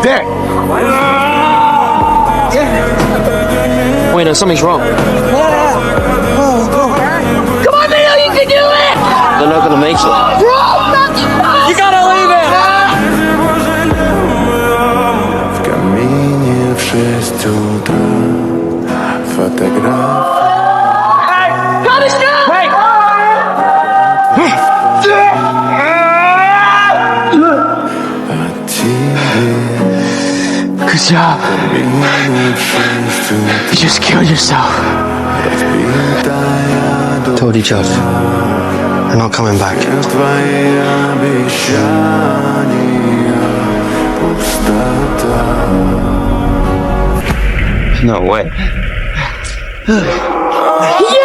There. Wait, no, something's wrong. Come on, Leo, you can do it! They're not gonna make it. You gotta leave it! W kamienie w 6 utra fotograf. Good job. You just killed yourself. Told each other. I'm not coming back. No way. Yeah!